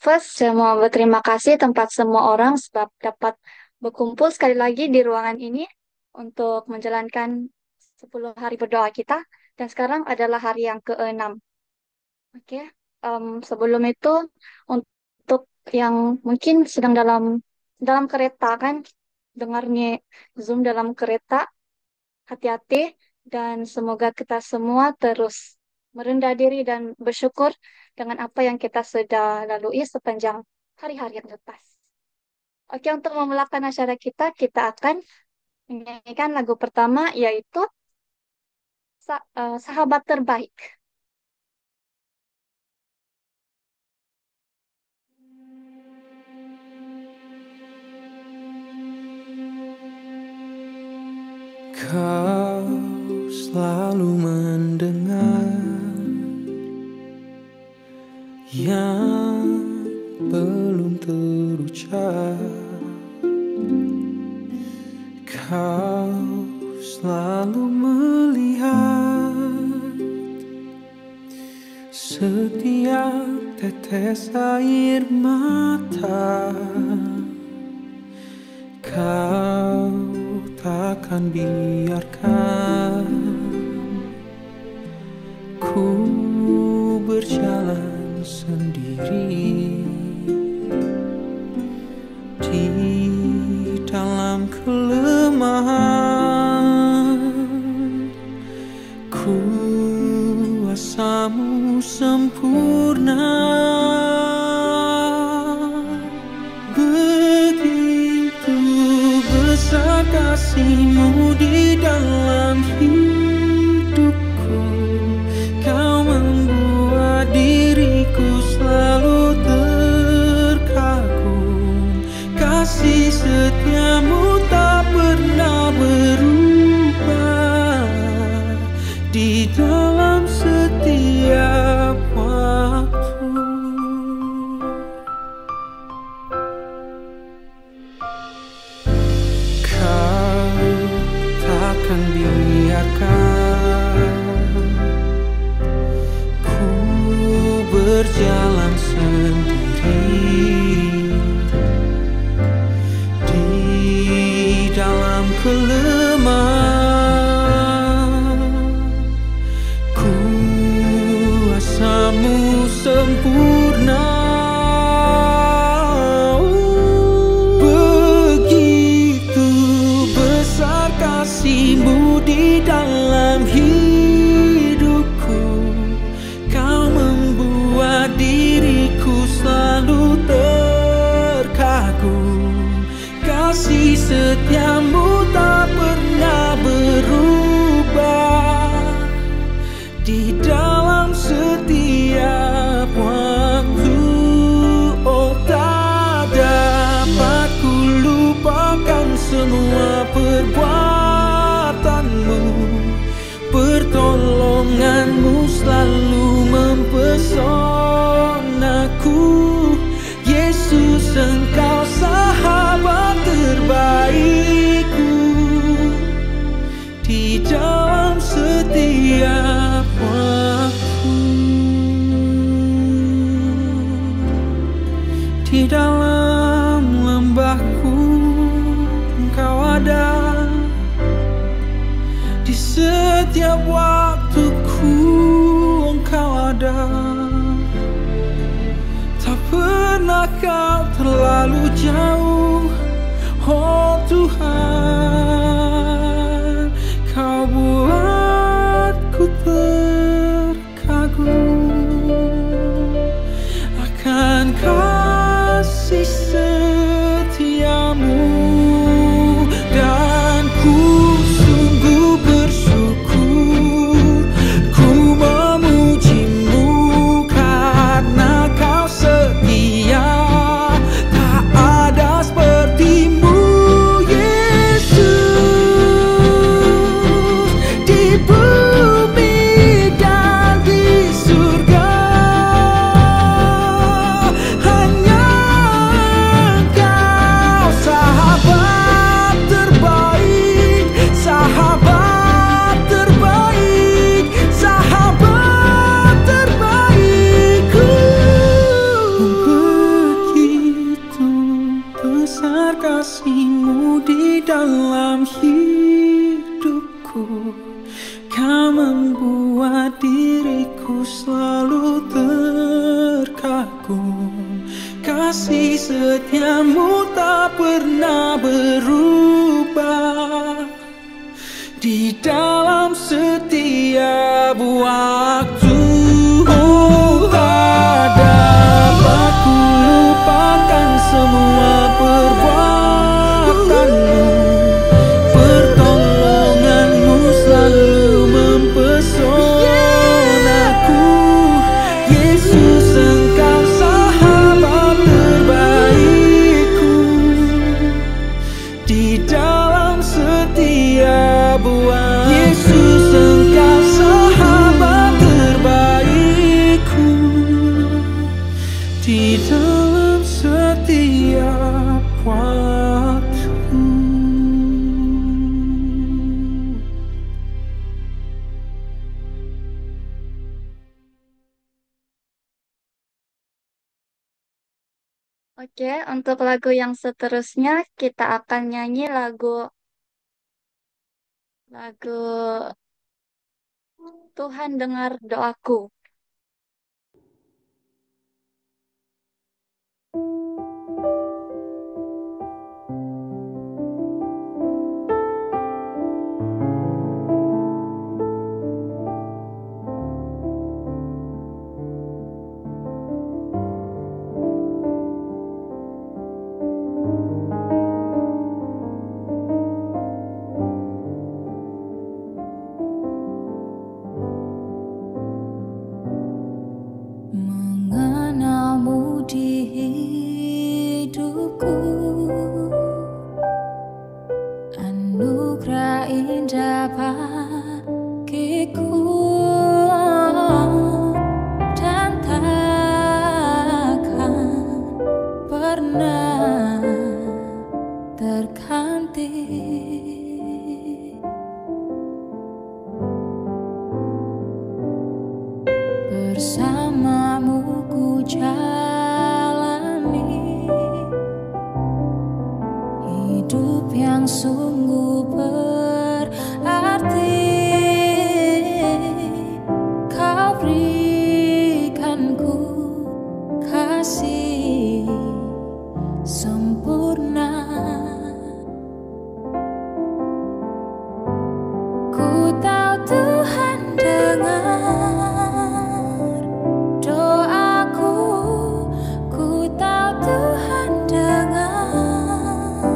First, saya mau berterima kasih tempat semua orang sebab dapat berkumpul sekali lagi di ruangan ini untuk menjalankan 10 hari berdoa kita. Dan sekarang adalah hari yang ke-6. Oke, sebelum itu untuk yang mungkin sedang dalam dalam kereta kan, dengarnya Zoom dalam kereta, hati-hati dan semoga kita semua terus merendah diri dan bersyukur dengan apa yang kita sudah lalui sepanjang hari-hari yang lepas. Oke, untuk memulakan acara kita, kita akan menyanyikan lagu pertama yaitu Sahabat Terbaik. Kau selalu mendengar yang belum terucap. Kau selalu melihat setiap tetes air mata. Kau takkan biarkan ku berjalan sendiri di dalam kelemahan. Kuasamu sempurna, begitu besar kasih-Mu di dalam hidupku. Kau membuat diriku selalu terkagum. Kasih setiamu tak pernah berubah di dalam setiap waktu. Kau takkan biarkan ku berjalan sendiri di dalam kelemahan. Kuasamu sempurna, begitu besar kasih-Mu di dalam hidupku. Kau membuat diriku selalu terkagum. Kasih setiamu tak pernah berubah di dalam setiap waktu. Oh, tak dapat ku lupakan semua perbuatanmu. Pertolonganmu selalu mempesonaku. Yesus, Engkau sahabat terbaikku di dalam setiap waktu. Di dalam lembahku Engkau ada, di setiap waktuku Engkau ada. Tak pernah Kau terlalu jauh, oh Tuhan. Kau buatku terkagum akan kasih setiamu. Dan ku sungguh bersyukur, ku memuji-Mu karena Kau setia. Tak ada dalam hidupku. Kau membuat diriku selalu terkagum. Kasih setiamu tak pernah berubah. Di dalam setiap waktu, oh, tak dapat ku lupakan semua perbuatanmu. Pertolonganmu selalu mempesonaku. Yesus, engkau sahabat terbaikku. Di dalam setiap waktu, Yesus, engkau sahabat terbaikku. Di dalam setiap waktu. Oke, untuk lagu yang seterusnya kita akan nyanyi lagu Tuhan dengar doaku. Mengenalmu di hidupku, anugerah indah bagiku, dan takkan pernah terganti. Bersamamu ku jalani hidup yang sungguh berarti. Kau berikanku kasih sempurna. Ku tahu Tuhan dengar doaku, ku tahu Tuhan dengar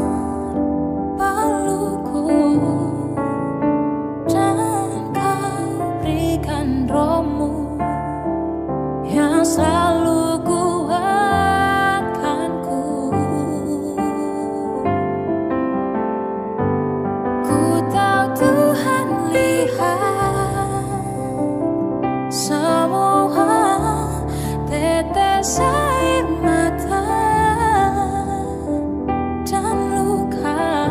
pelukku, dan Kau berikan Roh-Mu yang selalu kuatkanku. Ku tahu Tuhan lihat semua tetes air mata dan luka,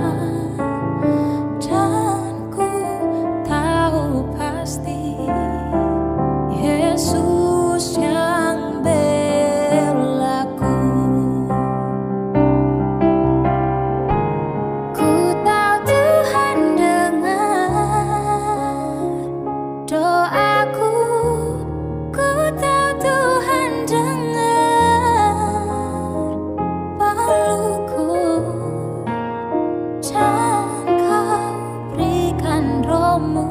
dan ku tahu pasti Yesus yang belaku. Ku tahu Tuhan dengar doaku, ku tahu Tuhan dengar pelukku, dan Kau berikan Roh-Mu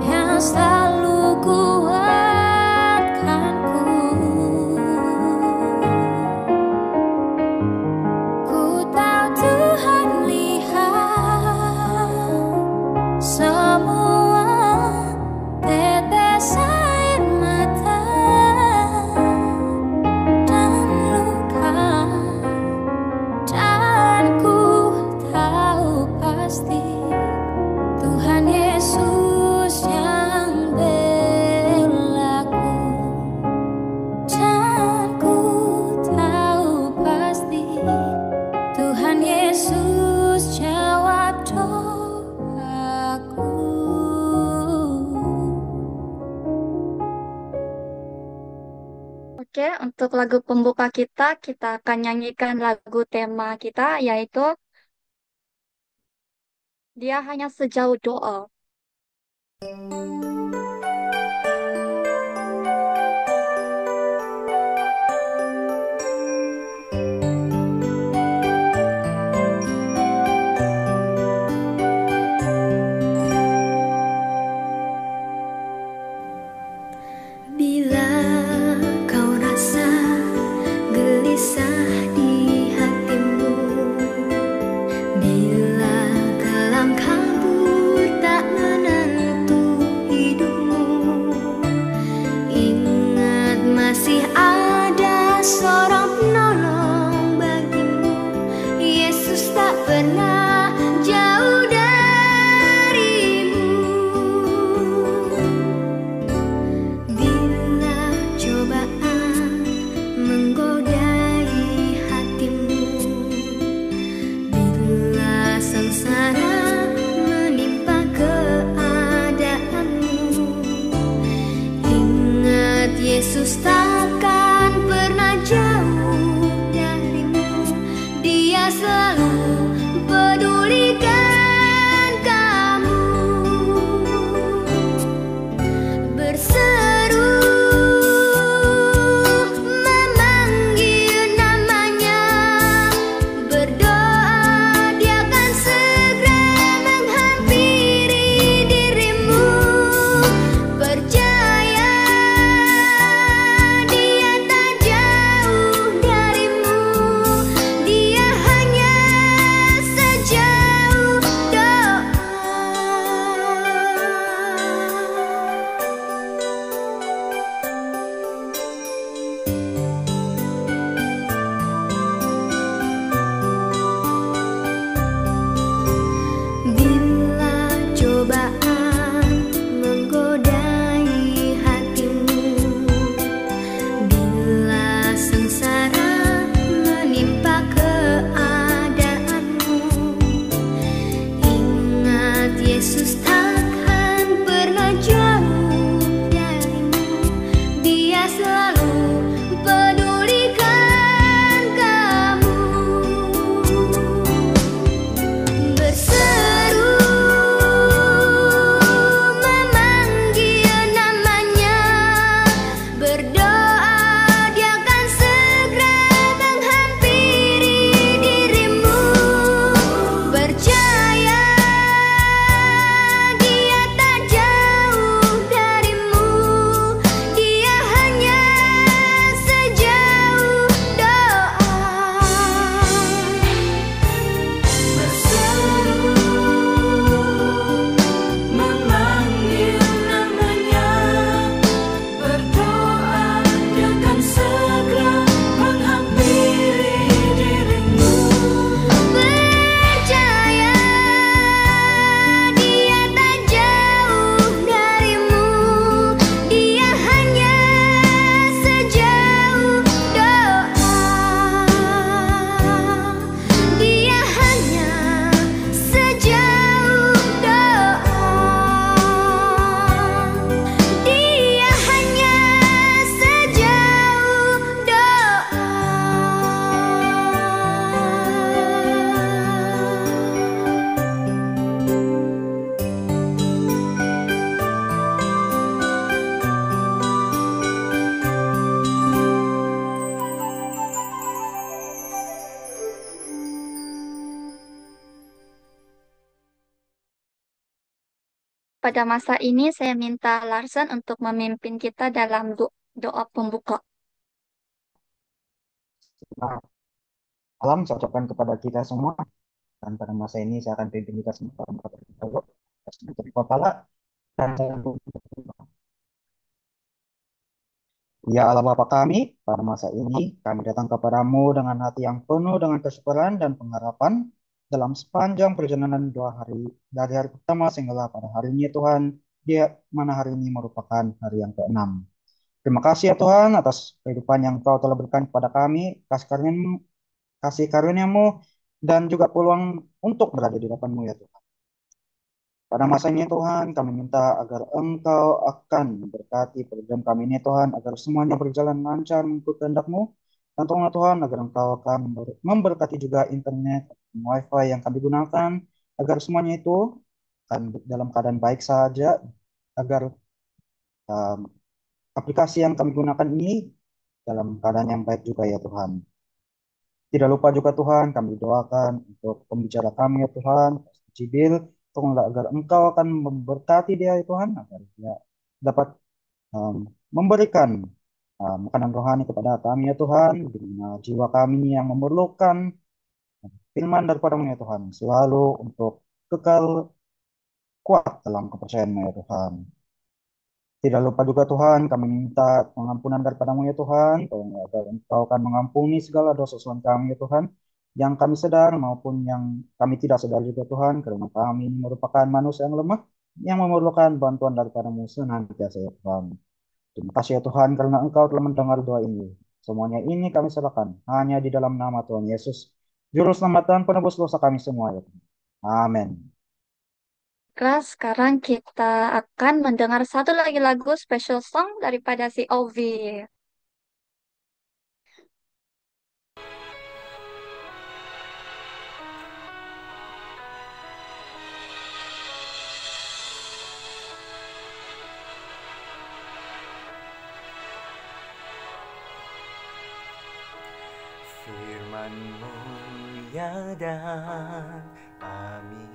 yang selalu kuatkanku. Ku tahu Tuhan lihat semua tetes air mata dan luka, dan ku tahu pasti Tuhan Yesus yang belaku, dan ku tahu pasti Tuhan Yesus jawab doaku. Oke, untuk lagu pembuka kita akan nyanyikan lagu tema kita yaitu Dia hanya sejauh doa. Bila kau rasa gelisah di hatimu, bila kelam kabut tak menentu hidupmu, ingat masih ada seorang penolong bagimu. Yesus tak pernah jauh darimu. Bila cobaan menggodai hatimu, bila sengsara menimpa keadaanmu, ingat Yesus takkan pernah jauh darimu. Dia selalu pedulikan kamu. Berseru memanggil namanya, berdoa dia akan segera menghampiri dirimu. Percaya dia tak jauh darimu, dia hanya sejauh doa. Bila cobaan menggodai hatimu, bila sengsara menimpa keadaanmu, ingat Yesus takkan pernah jauh darimu. Dia selalu pedulikan kamu. Berseru memanggil namanya, berdoa dia akan segera menghampiri dirimu. Percaya dia tak jauh darimu, dia hanya sejauh doa. Berseru memanggil namanya, berdoa dia akan segera menghampiri dirimu. Percaya dia tak jauh darimu, dia hanya sejauh doa. Dia hanya sejauh doa. Dia hanya sejauh Pada masa ini saya minta Larsen untuk memimpin kita dalam doa pembuka. Nah, salam saya ucapkan kepada kita semua. Dan pada masa ini saya akan pimpin kita semua dalam doa. Kepala dan saya Ya Allah Bapa kami, pada masa ini kami datang kepadamu dengan hati yang penuh dengan kesyukuran dan pengharapan dalam sepanjang perjalanan 2 hari dari hari pertama sehingga pada hari ini Tuhan, dia mana hari ini merupakan hari yang ke-6. Terima kasih ya Tuhan atas kehidupan yang Kau telah berikan kepada kami, kasih karuniamu dan juga peluang untuk berada di depan-Mu ya Tuhan. Pada masa ini Tuhan, kami minta agar Engkau akan memberkati program kami ini Tuhan, agar semuanya berjalan lancar mengikut kehendak-Mu. Dan tolonglah Tuhan, agar Engkau akan memberkati juga internet, wifi yang kami gunakan, agar semuanya itu kan dalam keadaan baik saja, agar um, aplikasi yang kami gunakan ini dalam keadaan yang baik juga ya Tuhan. Tidak lupa juga Tuhan, kami doakan untuk pembicara kami ya Tuhan, Pastor Jibil, tolonglah agar Engkau akan memberkati dia ya Tuhan, agar dia dapat um, memberikan makanan rohani kepada kami ya Tuhan, di mana jiwa kami yang memerlukan firman daripada-Mu ya Tuhan, selalu untuk kekal kuat dalam kepercayaanmu ya Tuhan. Tidak lupa juga Tuhan, kami minta pengampunan daripada-Mu ya Tuhan. Tolong agar Engkau akan mengampuni segala dosa kesalahan kami ya Tuhan. Yang kami sadar maupun yang kami tidak sadar juga Tuhan. Karena kami merupakan manusia yang lemah. Yang memerlukan bantuan daripada-Mu senantiasa ya Tuhan. Terima kasih ya Tuhan karena Engkau telah mendengar doa ini. Semuanya ini kami serahkan hanya di dalam nama Tuhan Yesus. Juru selamat dan penebus dosa kami semua ya Tuhan. Amin. Kelas, sekarang kita akan mendengar satu lagi lagu special song daripada si Ovi. Firman-Mu ya dan amin,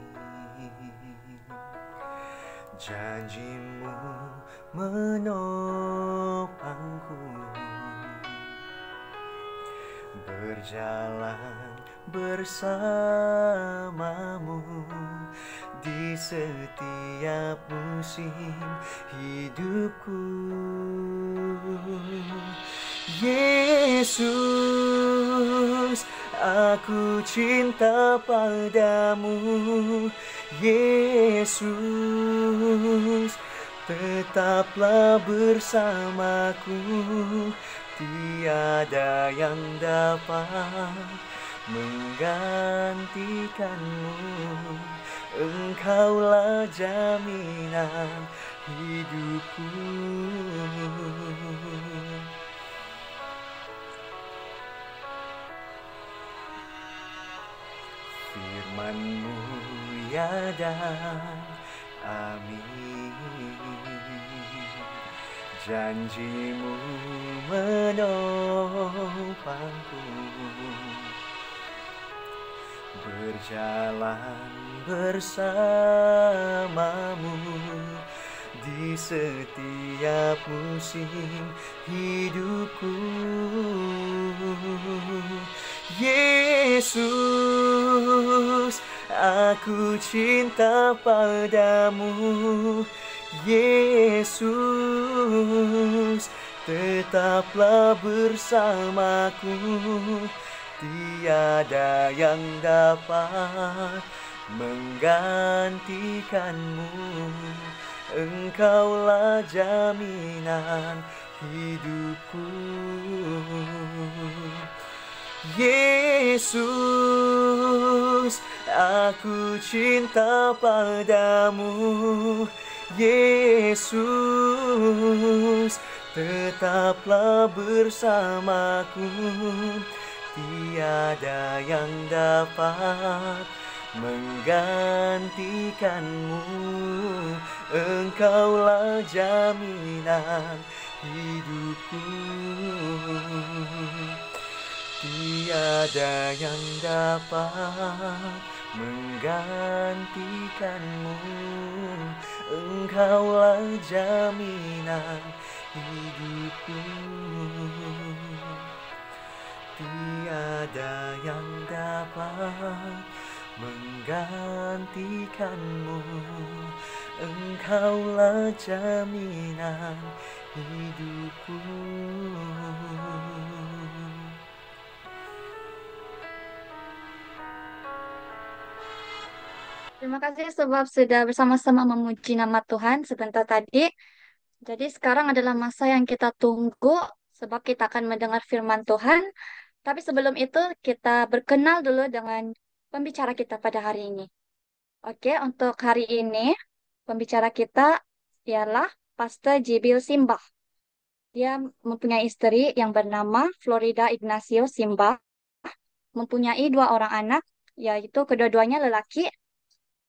janji-Mu menopangku, berjalan bersamamu di setiap musim hidupku. Yesus, aku cinta padamu. Yesus, tetaplah bersamaku. Tiada yang dapat menggantikanmu. Engkaulah jaminan hidupku. Firman-Mu ya dan amin, janji-Mu menopangku, berjalan bersamamu di setiap musim hidupku. Yesus, aku cinta padamu. Yesus, tetaplah bersamaku. Tiada yang dapat menggantikanmu. Engkaulah jaminan hidupku. Yesus, aku cinta padamu. Yesus, tetaplah bersamaku. Tiada yang dapat menggantikanmu. Engkaulah jaminan hidupku. Tiada yang dapat menggantikanmu. Engkaulah jaminan hidupku. Tiada yang dapat menggantikanmu. Engkaulah jaminan hidupku. Terima kasih sebab sudah bersama-sama memuji nama Tuhan sebentar tadi. Jadi sekarang adalah masa yang kita tunggu sebab kita akan mendengar firman Tuhan. Tapi sebelum itu kita berkenal dulu dengan pembicara kita pada hari ini. Oke, untuk hari ini pembicara kita ialah Pastor Jibil Simbah. Dia mempunyai istri yang bernama Florida Ignacio Simbah, mempunyai dua orang anak, yaitu kedua-duanya lelaki.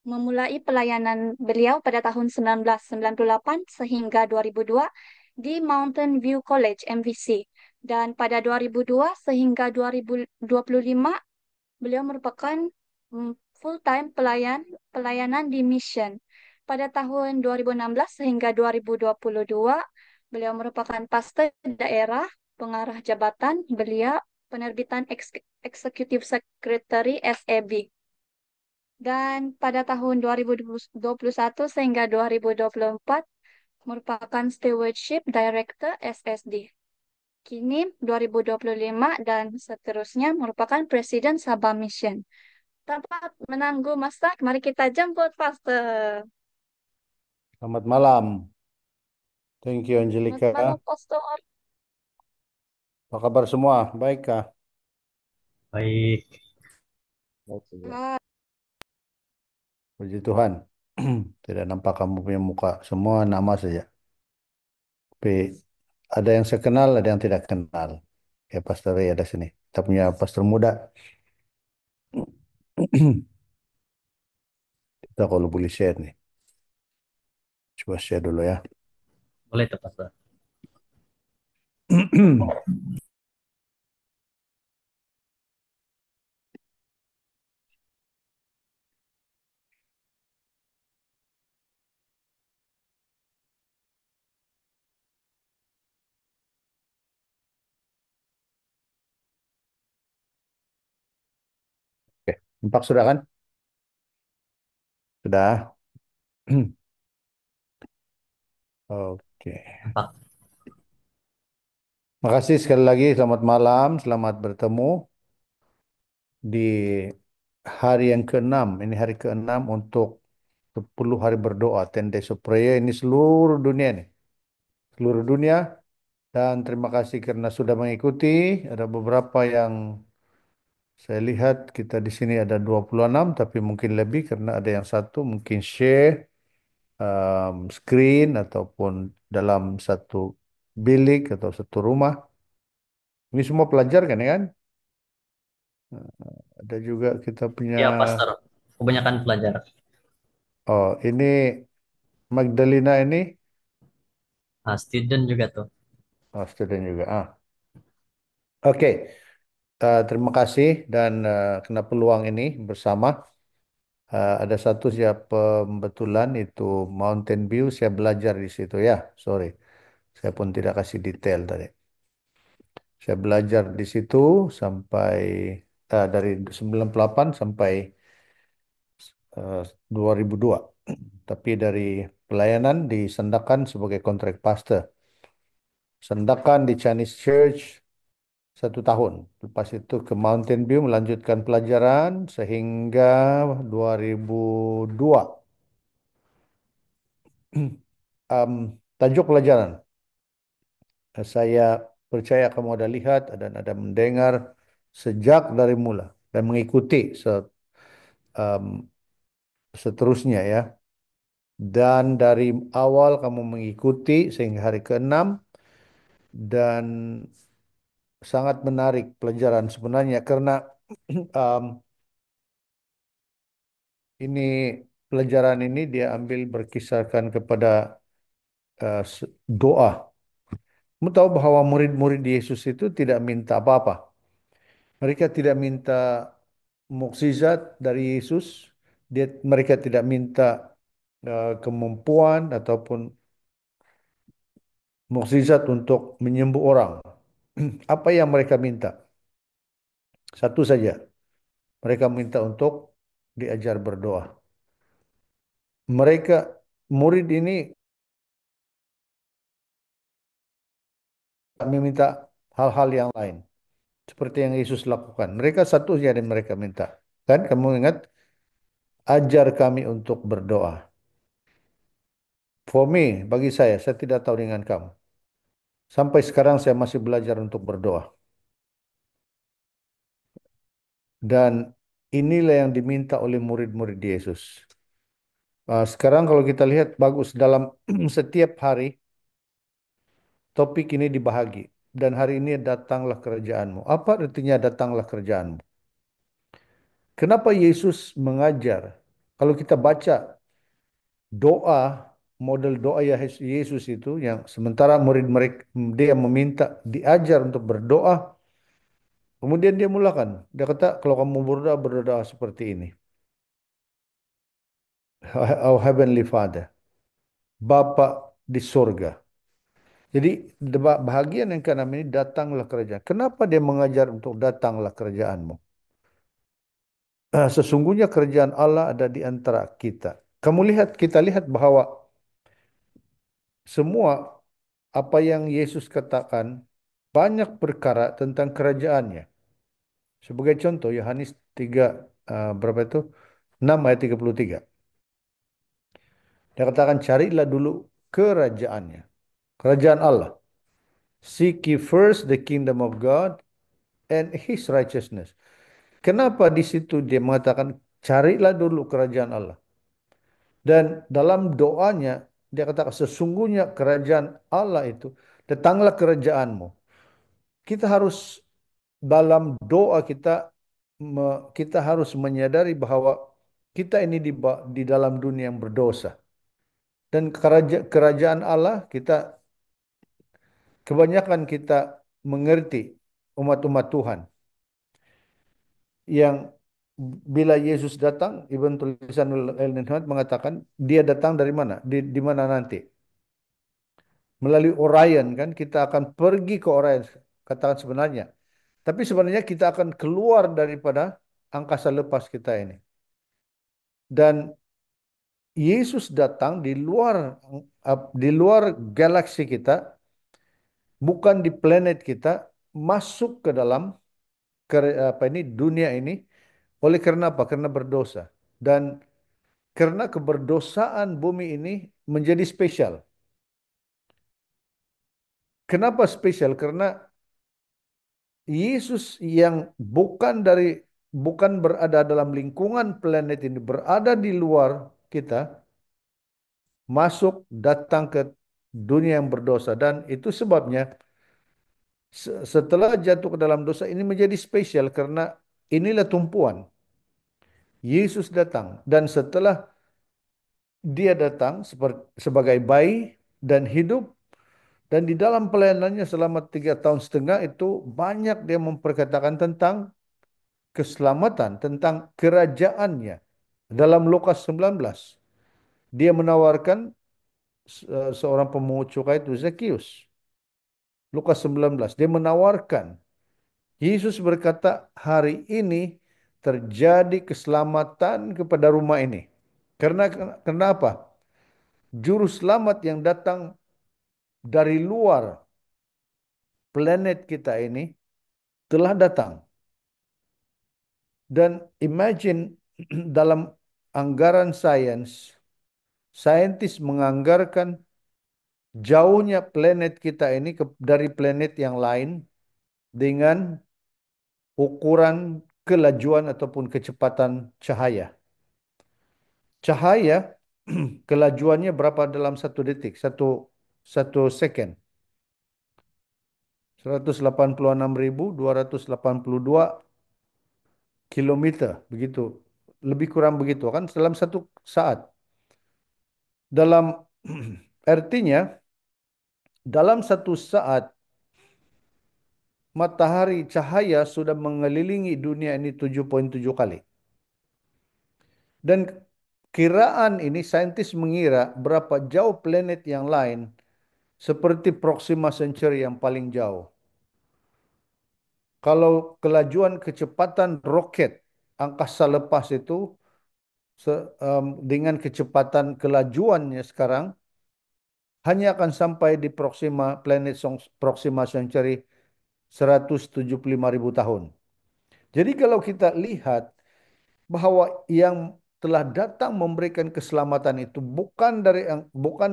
memulai pelayanan beliau pada tahun 1998 sehingga 2002 di Mountain View College, MVC. Dan pada 2002 sehingga 2025, beliau merupakan full-time pelayanan di mission. Pada tahun 2016 sehingga 2022, beliau merupakan pastor daerah, pengarah jabatan belia, penerbitan Executive Secretary SEB. Dan pada tahun 2021 sehingga 2024 merupakan Stewardship Director SSD. Kini 2025 dan seterusnya merupakan Presiden Sabah Mission. Dapat menangguh masa, mari kita jemput Pastor. Selamat malam. Thank you, Selamat malam, Angelica. Pastor. Apa kabar semua? Baikkah? Baik, Baik saja. Ah, Puji Tuhan. Tidak nampak kamu punya muka. Semua nama saja. Tapi ada yang saya kenal, ada yang tidak kenal. Ya, Pastor Ray ada sini. Kita punya pastor muda. Kita kalau boleh share nih. Coba share dulu ya. boleh tuh Pastor. Oke, nampak sudah kan? Sudah. Oke. Nampak. Makasih sekali lagi. Selamat malam. Selamat bertemu di hari yang ke-6. Ini hari ke-6 untuk 10 hari berdoa. 10 days of prayer. Ini seluruh dunia nih. Seluruh dunia. Dan terima kasih karena sudah mengikuti. Ada beberapa yang saya lihat kita di sini ada 26, tapi mungkin lebih karena ada yang satu mungkin share screen ataupun dalam satu bilik atau satu rumah. Ini semua pelajar kan ya kan? Ada juga kita punya, Ya Pastor, kebanyakan pelajar. oh ini Magdalena ini, Student juga tuh. oh student juga. Oke. Terima kasih dan kena peluang ini bersama. Ada satu siap pembetulan itu Mountain View. Saya belajar di situ ya. Sorry, saya pun tidak kasih detail tadi. Saya belajar di situ sampai dari 98 sampai 2002. Tapi dari pelayanan di Sandakan sebagai kontrak pastor. Sandakan di Chinese Church 1 tahun. Lepas itu ke Mountain View melanjutkan pelajaran sehingga 2002. Tajuk pelajaran. Saya percaya kamu ada lihat dan ada mendengar sejak dari mula dan mengikuti um, seterusnya ya. Dan dari awal kamu mengikuti sehingga hari ke-6 dan sangat menarik pelajaran sebenarnya karena um, ini pelajaran ini dia ambil berkisarkan kepada doa. Kamu tahu bahwa murid-murid Yesus itu tidak minta apa-apa. Mereka tidak minta mukjizat dari Yesus. Mereka tidak minta kemampuan ataupun mukjizat untuk menyembuh orang. Apa yang mereka minta? Satu saja. Mereka minta untuk diajar berdoa. Mereka murid ini meminta hal-hal yang lain seperti yang Yesus lakukan. Mereka satu saja yang mereka minta. Kan kamu ingat ajar kami untuk berdoa. For me, bagi saya tidak tahu dengan kamu. Sampai sekarang saya masih belajar untuk berdoa. Dan inilah yang diminta oleh murid-murid Yesus. Sekarang kalau kita lihat bagus dalam setiap hari topik ini dibahagi. Dan hari ini datanglah kerajaanmu. Apa artinya datanglah kerajaanmu? Kenapa Yesus mengajar kalau kita baca doa, model doa Yesus itu, yang sementara murid mereka dia meminta diajar untuk berdoa, kemudian dia mulakan. Dia kata, kalau kamu berdoa, berdoa seperti ini. Our Heavenly Father, Bapa di sorga. Jadi bahagian yang keenam ini, datanglah kerajaan. Kenapa dia mengajar untuk datanglah kerajaanmu? Sesungguhnya kerajaan Allah ada di antara kita. Kita lihat bahwa semua apa yang Yesus katakan banyak perkara tentang kerajaannya. Sebagai contoh, Yohanes 3, berapa itu? 6 ayat 33. Dia katakan, carilah dulu kerajaannya. Kerajaan Allah. Seek ye first the kingdom of God and his righteousness. Kenapa di situ dia mengatakan carilah dulu kerajaan Allah? Dan dalam doanya dia katakan sesungguhnya kerajaan Allah itu, datanglah kerajaanmu. Kita harus dalam doa kita harus menyadari bahwa kita ini di dalam dunia yang berdosa. Dan kerajaan Allah kebanyakan kita mengerti, umat-umat Tuhan yang bila Yesus datang, Ibn tulisan Ellen White mengatakan dia datang dari mana? Di mana nanti? Melalui Orion kan, kita akan pergi ke Orion, katakan sebenarnya. Tapi sebenarnya kita akan keluar daripada angkasa lepas kita ini. Dan Yesus datang di luar galaksi kita, bukan di planet kita, masuk ke dalam dunia ini. Oleh karena apa? Karena berdosa. Dan karena keberdosaan bumi ini menjadi spesial. Kenapa spesial? Karena Yesus yang bukan berada dalam lingkungan planet ini, berada di luar kita, datang ke dunia yang berdosa. Dan itu sebabnya setelah jatuh ke dalam dosa ini menjadi spesial, karena inilah tumpuan. Yesus datang, dan setelah dia datang sebagai bayi dan hidup, dan di dalam pelayanannya selama 3 tahun setengah itu banyak dia memperkatakan tentang keselamatan, tentang kerajaannya. Dalam Lukas 19, dia menawarkan seorang pemungut cukai itu, Zakius. Lukas 19, dia menawarkan. Yesus berkata, hari ini terjadi keselamatan kepada rumah ini. Kenapa? Juru selamat yang datang dari luar planet kita ini telah datang. Dan imagine dalam anggaran saintis menganggarkan jauhnya planet kita ini dari planet yang lain dengan ukuran kelajuan ataupun kecepatan cahaya. Cahaya kelajuannya berapa dalam 1 detik, satu second? 186.282 kilometer, begitu. Lebih kurang begitu kan dalam 1 saat. Dalam artinya dalam 1 saat matahari cahaya sudah mengelilingi dunia ini 7,7 kali. Dan kiraan ini saintis mengira berapa jauh planet yang lain seperti Proxima Centauri yang paling jauh. Kalau kelajuan kecepatan roket angkasa lepas itu dengan kecepatan kelajuannya sekarang hanya akan sampai di Proxima Centauri 175.000 tahun. Jadi kalau kita lihat bahwa yang telah datang memberikan keselamatan itu bukan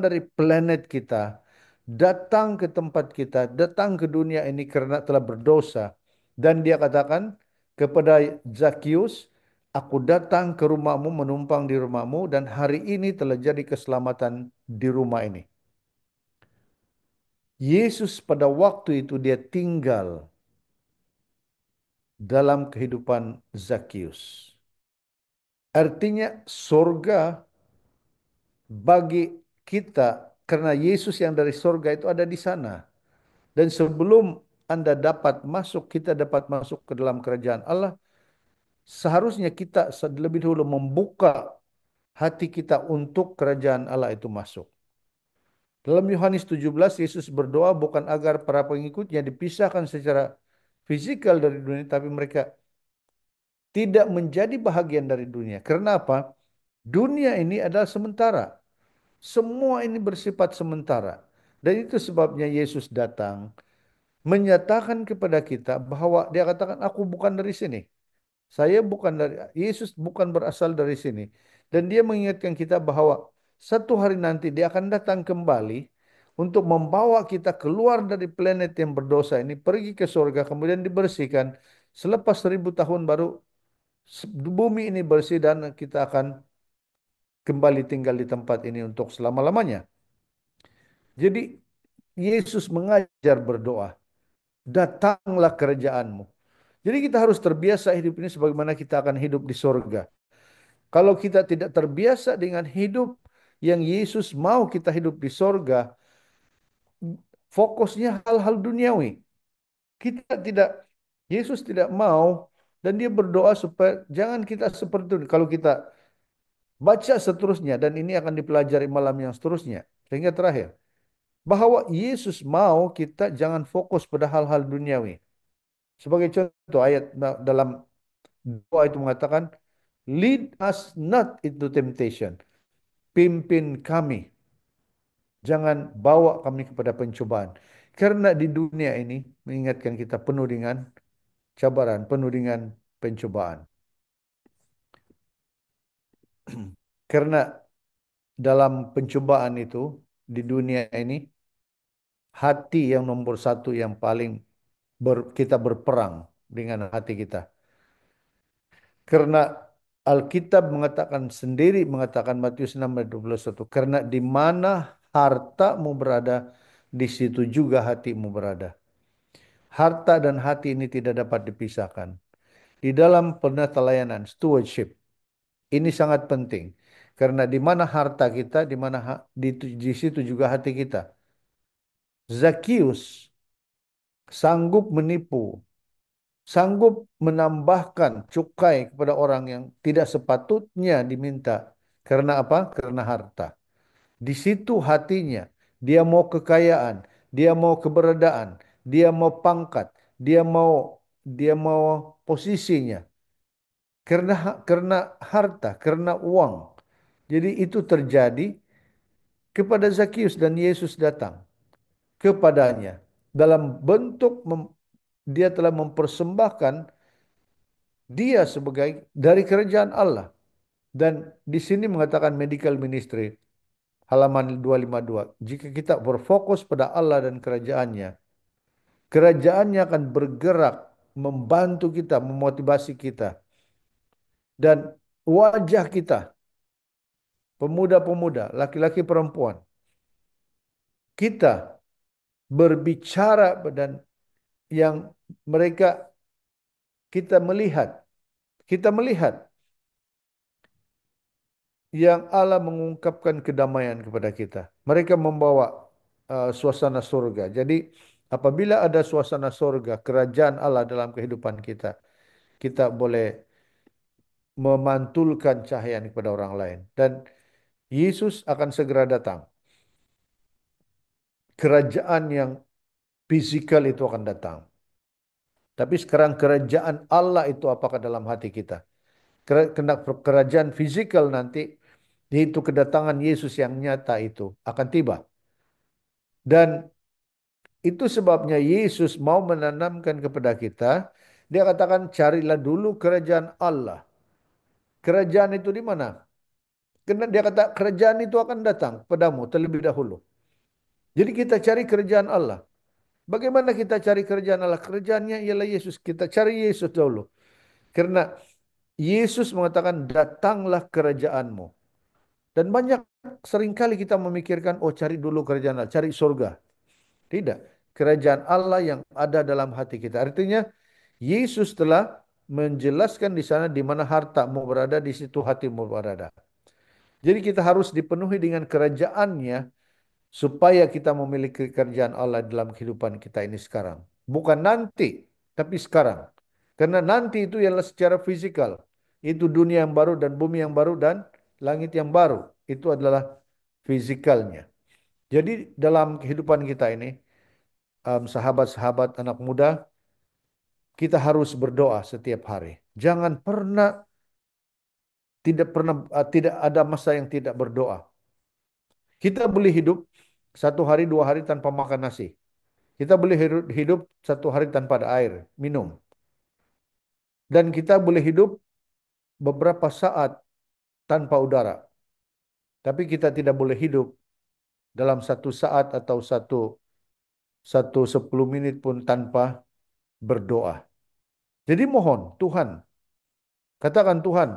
dari planet kita, datang ke tempat kita, datang ke dunia ini karena telah berdosa. Dan dia katakan kepada Zakius, aku datang ke rumahmu, menumpang di rumahmu, dan hari ini telah jadi keselamatan di rumah ini. Yesus pada waktu itu dia tinggal dalam kehidupan Zakius. Artinya surga bagi kita karena Yesus yang dari surga itu ada di sana. Dan sebelum Anda dapat masuk, kita dapat masuk ke dalam kerajaan Allah, seharusnya kita lebih dahulu membuka hati kita untuk kerajaan Allah itu masuk. Dalam Yohanes 17, Yesus berdoa bukan agar para pengikutnya dipisahkan secara fisikal dari dunia, tapi mereka tidak menjadi bahagian dari dunia. Karena apa? Dunia ini adalah sementara. Semua ini bersifat sementara. Dan itu sebabnya Yesus datang menyatakan kepada kita bahwa dia katakan aku bukan dari sini. Saya bukan dari Yesus bukan berasal dari sini. Dan dia mengingatkan kita bahwa satu hari nanti dia akan datang kembali untuk membawa kita keluar dari planet yang berdosa ini pergi ke surga kemudian dibersihkan. Selepas 1.000 tahun baru bumi ini bersih dan kita akan kembali tinggal di tempat ini untuk selama-lamanya. Jadi Yesus mengajar berdoa, datanglah kerajaanmu. Jadi kita harus terbiasa hidup ini sebagaimana kita akan hidup di surga. Kalau kita tidak terbiasa dengan hidup yang Yesus mau kita hidup di surga, fokusnya hal-hal duniawi. Kita tidak, Yesus tidak mau dan dia berdoa supaya jangan kita seperti itu. Kalau kita baca seterusnya dan ini akan dipelajari malam yang seterusnya. Sehingga terakhir, bahwa Yesus mau kita jangan fokus pada hal-hal duniawi. Sebagai contoh ayat dalam doa itu mengatakan, lead us not into temptation. Pimpin kami. Jangan bawa kami kepada pencobaan. Karena di dunia ini mengingatkan kita penuh dengan cabaran, penuh dengan pencobaan. Karena dalam pencobaan itu di dunia ini hati yang nomor satu yang paling kita berperang dengan hati kita. Karena Alkitab mengatakan sendiri mengatakan Matius 6:21 karena di mana hartamu berada di situ juga hatimu berada. Harta dan hati ini tidak dapat dipisahkan. Di dalam penatelayanan stewardship ini sangat penting karena di mana harta kita di mana di situ juga hati kita. Zakius sanggup menipu, sanggup menambahkan cukai kepada orang yang tidak sepatutnya diminta. Karena apa? Karena harta. Di situ hatinya. Dia mau kekayaan, dia mau keberadaan, dia mau pangkat, dia mau posisinya. Karena harta, karena uang. Jadi itu terjadi kepada Zakius dan Yesus datang kepadanya dalam bentuk dia telah mempersembahkan dia sebagai dari kerajaan Allah. Dan di sini mengatakan medical ministry halaman 252. Jika kita berfokus pada Allah dan kerajaannya, kerajaannya akan bergerak membantu kita, memotivasi kita. Dan wajah kita, pemuda-pemuda, laki-laki perempuan, kita berbicara dan yang mereka kita melihat yang Allah mengungkapkan kedamaian kepada kita. Mereka membawa suasana surga. Jadi apabila ada suasana surga, kerajaan Allah dalam kehidupan kita, kita boleh memantulkan cahaya kepada orang lain. Dan Yesus akan segera datang. Kerajaan yang fisikal itu akan datang. Tapi sekarang kerajaan Allah itu apakah dalam hati kita? Kerajaan fisikal nanti, yaitu kedatangan Yesus yang nyata itu akan tiba. Dan itu sebabnya Yesus mau menanamkan kepada kita, dia katakan carilah dulu kerajaan Allah. Kerajaan itu di mana? Karena dia kata kerajaan itu akan datang padamu terlebih dahulu. Jadi kita cari kerajaan Allah. Bagaimana kita cari kerajaan Allah? Kerajaannya ialah Yesus. Kita cari Yesus dahulu. Karena Yesus mengatakan datanglah kerajaanmu. Dan banyak seringkali kita memikirkan, oh cari dulu kerajaan Allah, cari surga. Tidak. Kerajaan Allah yang ada dalam hati kita. Artinya Yesus telah menjelaskan di sana di mana hartamu berada, di situ hatimu berada. Jadi kita harus dipenuhi dengan kerajaannya supaya kita memiliki kerjaan Allah dalam kehidupan kita ini sekarang. Bukan nanti, tapi sekarang. Karena nanti itu ialah secara fisikal. Itu dunia yang baru dan bumi yang baru dan langit yang baru. Itu adalah fisikalnya. Jadi dalam kehidupan kita ini, sahabat-sahabat anak muda, kita harus berdoa setiap hari. Jangan tidak ada masa yang tidak berdoa. Kita boleh hidup satu hari, dua hari tanpa makan nasi. Kita boleh hidup satu hari tanpa ada air, minum. Dan kita boleh hidup beberapa saat tanpa udara. Tapi kita tidak boleh hidup dalam satu saat atau satu 10 menit pun tanpa berdoa. Jadi mohon Tuhan, katakan Tuhan,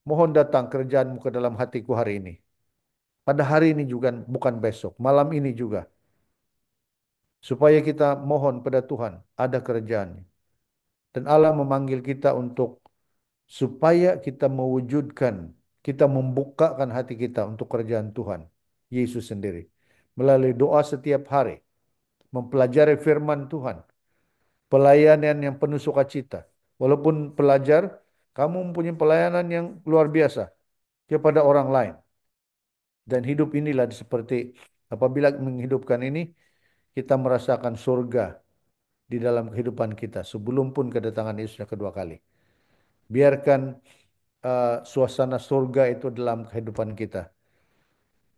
mohon datang kerjaanmu ke dalam hatiku hari ini. Pada hari ini juga, bukan besok, malam ini juga. Supaya kita mohon pada Tuhan, ada kerjaannya. Dan Allah memanggil kita untuk supaya kita mewujudkan, kita membukakan hati kita untuk kerjaan Tuhan Yesus sendiri. Melalui doa setiap hari, mempelajari firman Tuhan, pelayanan yang penuh sukacita. Walaupun pelajar, kamu mempunyai pelayanan yang luar biasa kepada orang lain. Dan hidup inilah seperti apabila menghidupkan ini, kita merasakan surga di dalam kehidupan kita sebelum pun kedatangan Yesus yang kedua kali. Biarkan suasana surga itu dalam kehidupan kita.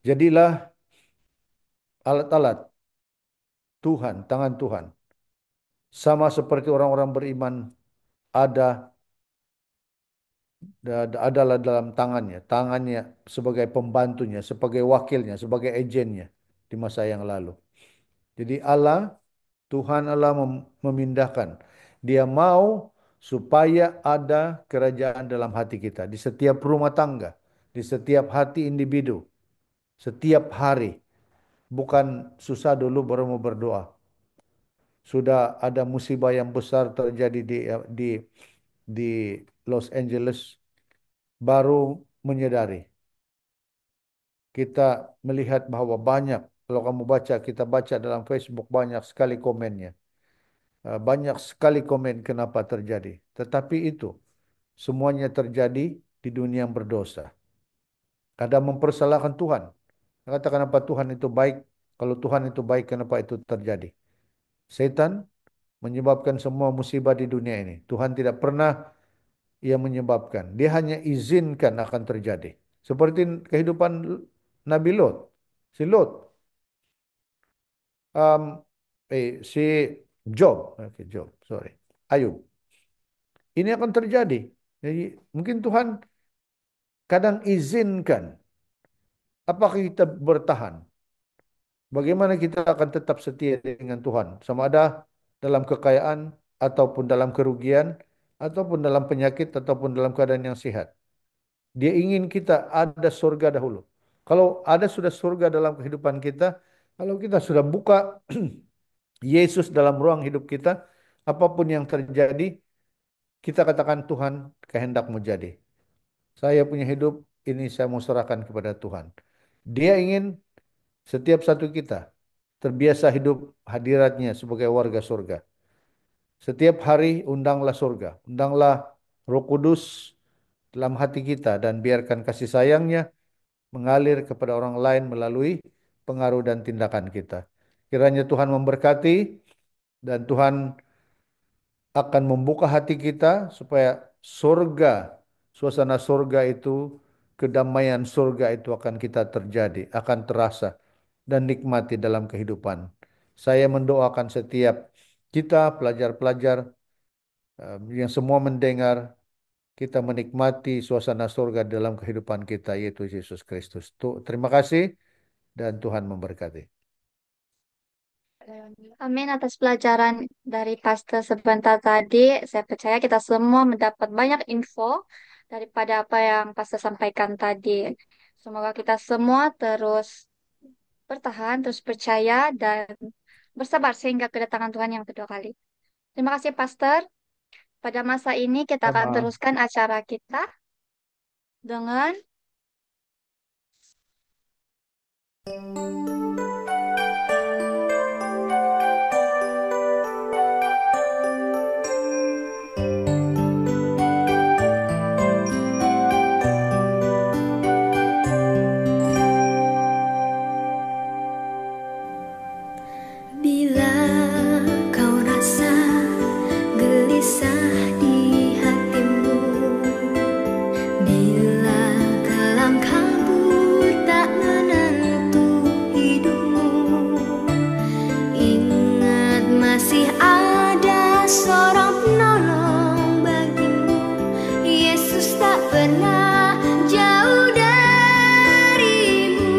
Jadilah alat-alat Tuhan, tangan Tuhan. Sama seperti orang-orang beriman ada adalah dalam tangannya. Tangannya sebagai pembantunya, sebagai wakilnya, sebagai agennya di masa yang lalu. Jadi Tuhan Allah memindahkan. Dia mau supaya ada kerajaan dalam hati kita. Di setiap rumah tangga. Di setiap hati individu. Setiap hari. Bukan susah dulu baru mau berdoa. Sudah ada musibah yang besar terjadi di di Los Angeles. Baru menyadari. Kita melihat bahwa banyak. Kalau kamu baca, kita baca dalam Facebook banyak sekali komennya. Banyak sekali komen kenapa terjadi. Tetapi itu semuanya terjadi di dunia yang berdosa. Kadang mempersalahkan Tuhan. Kata kenapa Tuhan itu baik? Kalau Tuhan itu baik, kenapa itu terjadi? Setan menyebabkan semua musibah di dunia ini. Tuhan tidak pernah ia menyebabkan. Dia hanya izinkan akan terjadi. Seperti kehidupan Nabi Lot. Si Lot. Si Job. Oke, Job. Sorry. Ayub. Ini akan terjadi. Jadi mungkin Tuhan kadang izinkan. Apakah kita bertahan? Bagaimana kita akan tetap setia dengan Tuhan? Sama ada dalam kekayaan, ataupun dalam kerugian, ataupun dalam penyakit, ataupun dalam keadaan yang sehat. Dia ingin kita ada surga dahulu. Kalau ada sudah surga dalam kehidupan kita, kalau kita sudah buka Yesus dalam ruang hidup kita, apapun yang terjadi, kita katakan Tuhan, kehendakmu jadi. Saya punya hidup, ini saya mau serahkan kepada Tuhan. Dia ingin setiap satu kita terbiasa hidup hadiratnya sebagai warga surga. Setiap hari undanglah surga, undanglah Roh Kudus dalam hati kita dan biarkan kasih sayangnya mengalir kepada orang lain melalui pengaruh dan tindakan kita. Kiranya Tuhan memberkati dan Tuhan akan membuka hati kita supaya surga, suasana surga itu, kedamaian surga itu akan kita terjadi, akan terasa dan nikmati dalam kehidupan. Saya mendoakan setiap kita pelajar-pelajar yang semua mendengar, kita menikmati suasana surga dalam kehidupan kita, yaitu Yesus Kristus. Terima kasih dan Tuhan memberkati. Amin atas pelajaran dari Pastor sebentar tadi. Saya percaya kita semua mendapat banyak info daripada apa yang Pastor sampaikan tadi. Semoga kita semua terus bertahan, terus percaya, dan bersabar sehingga kedatangan Tuhan yang kedua kali. Terima kasih, Pastor. Pada masa ini kita akan Sama. teruskan acara kita dengan Bila kau rasa gelisah di hatimu, bila kelam kabut tak menentu hidupmu, ingat masih ada seorang penolong bagimu. Yesus tak pernah jauh darimu.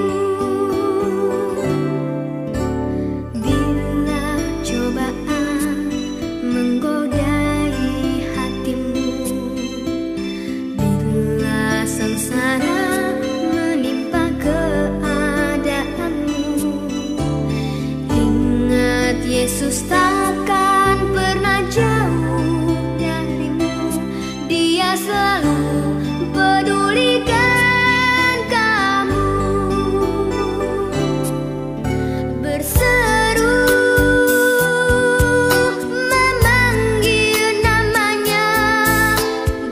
Bila cobaan menggodai hatimu, bila sengsara menimpa keadaanmu, ingat Yesus takkan pernah jauh darimu. Dia selalu pedulikan kamu. Berseru memanggil namanya,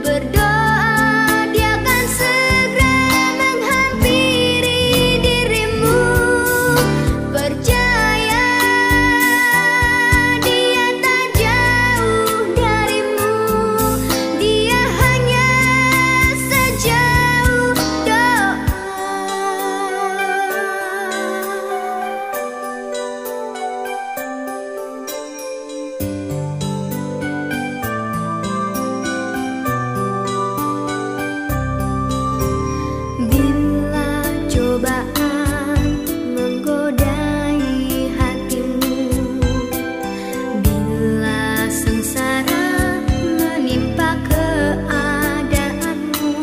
berdoa dia akan segera menghampiri dirimu. Percaya dia tak jauh darimu, dia hanya sejauh doa. Bila cobaan menggodai hatimu, bila sengsara menimpa keadaanmu,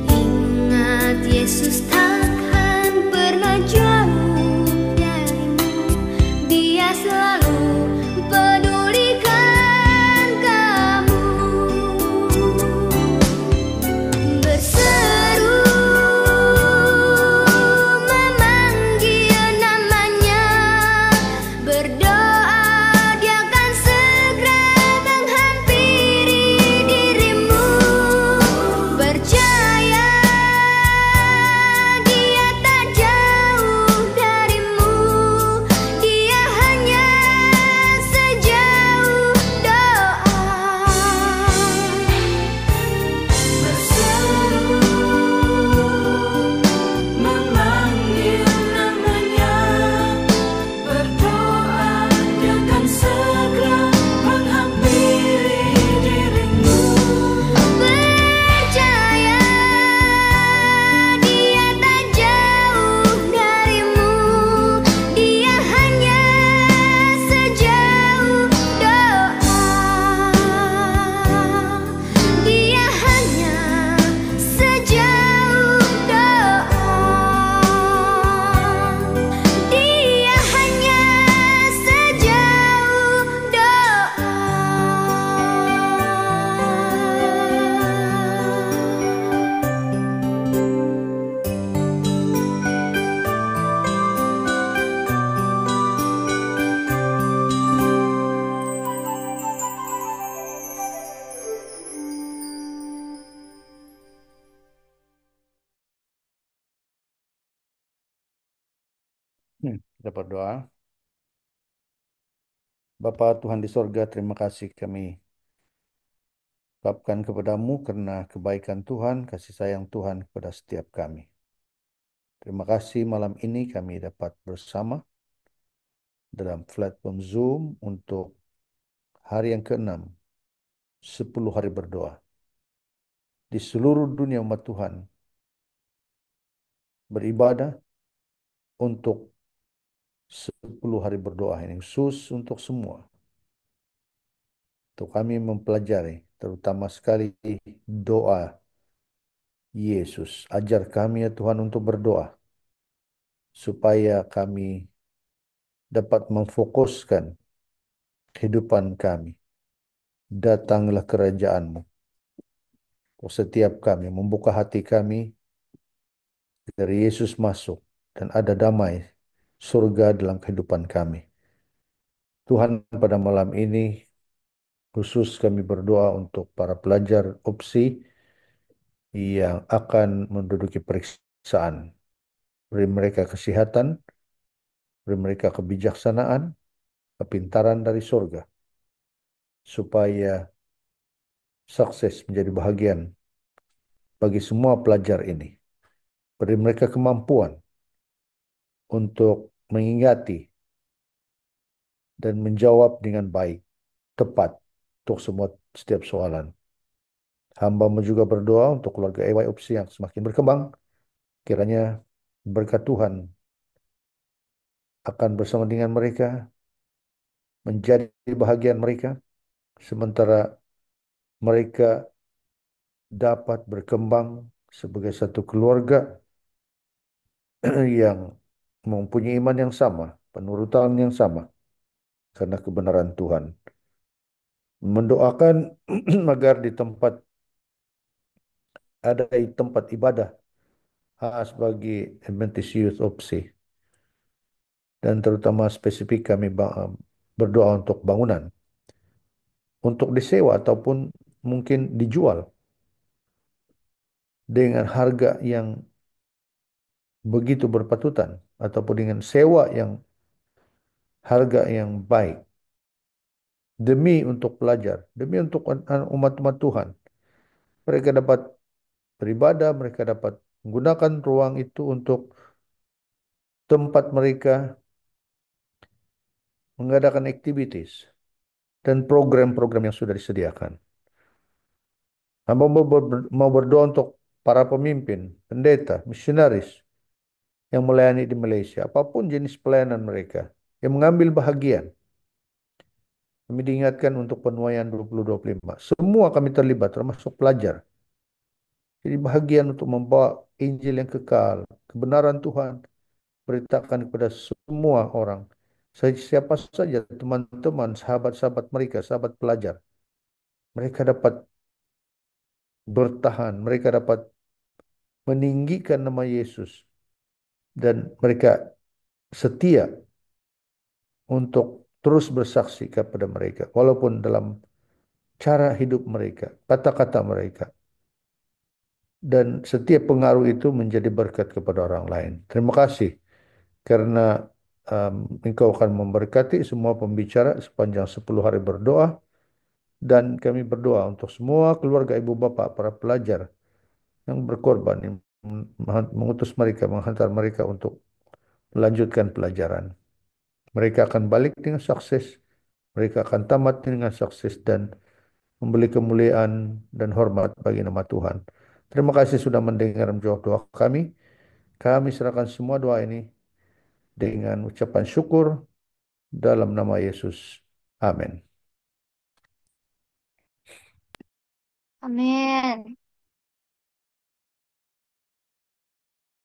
ingat Yesus takkan pernah jauh darimu. Dia selalu pedulikan kamu. Berseru memanggil namanya, berdoa dia akan segera menghampiri dirimu. Percaya dia tak jauh darimu, dia hanya sejauh doa. Berseru memanggil namanya, berdoa dia akan segera menghampiri dirimu. Percaya dia tak jauh darimu, dia hanya sejauh doa. Dia hanya sejauh doa. Dia hanya sejauh Kita berdoa. Bapa Tuhan di sorga, terima kasih kami ucapkan kepadamu karena kebaikan Tuhan, kasih sayang Tuhan kepada setiap kami. Terima kasih malam ini kami dapat bersama dalam platform Zoom untuk hari yang ke-6, 10 hari berdoa. Di seluruh dunia umat Tuhan beribadah untuk 10 hari berdoa ini khusus untuk semua. Untuk kami mempelajari terutama sekali doa Yesus. Ajar kami ya Tuhan untuk berdoa supaya kami dapat memfokuskan kehidupan kami datanglah kerajaan-Mu. Oh, setiap kami membuka hati kami dari Yesus masuk dan ada damai surga dalam kehidupan kami. Tuhan, pada malam ini khusus kami berdoa untuk para pelajar opsi yang akan menduduki periksaan. Beri mereka kesehatan, beri mereka kebijaksanaan, kepintaran dari surga, supaya sukses menjadi bahagian bagi semua pelajar ini. Beri mereka kemampuan untuk mengingati dan menjawab dengan baik, tepat untuk semua setiap soalan. Hamba-Mu juga berdoa untuk keluarga EYOPSI yang semakin berkembang. Kiranya berkat Tuhan akan bersama dengan mereka, menjadi bahagian mereka, sementara mereka dapat berkembang sebagai satu keluarga yang mempunyai iman yang sama, penurutan yang sama, karena kebenaran Tuhan. Mendoakan agar di tempat ada tempat ibadah khas bagi Adventist Youth Opsi, dan terutama spesifik kami berdoa untuk bangunan untuk disewa ataupun mungkin dijual dengan harga yang begitu berpatutan ataupun dengan sewa yang harga yang baik demi untuk pelajar, demi untuk umat-umat Tuhan. Mereka dapat beribadah, mereka dapat menggunakan ruang itu untuk tempat mereka mengadakan activities dan program-program yang sudah disediakan. Hamba mau berdoa untuk para pemimpin, pendeta, misionaris yang melayani di Malaysia, apapun jenis pelayanan mereka, yang mengambil bahagian. Kami diingatkan untuk penuaian 2025. Semua kami terlibat, termasuk pelajar. Jadi bahagian untuk membawa Injil yang kekal, kebenaran Tuhan, beritakan kepada semua orang. Siapa saja teman-teman, sahabat-sahabat mereka, sahabat pelajar. Mereka dapat bertahan, mereka dapat meninggikan nama Yesus. Dan mereka setia untuk terus bersaksi kepada mereka. Walaupun dalam cara hidup mereka, kata-kata mereka. Dan setiap pengaruh itu menjadi berkat kepada orang lain. Terima kasih karena Engkau akan memberkati semua pembicara sepanjang 10 hari berdoa. Dan kami berdoa untuk semua keluarga ibu bapak, para pelajar yang berkorban, yang mengutus mereka, menghantar mereka untuk melanjutkan pelajaran. Mereka akan balik dengan sukses, mereka akan tamat dengan sukses dan memberi kemuliaan dan hormat bagi nama Tuhan. Terima kasih sudah mendengar menjawab doa kami. Kami serahkan semua doa ini dengan ucapan syukur dalam nama Yesus. Amin. Amin.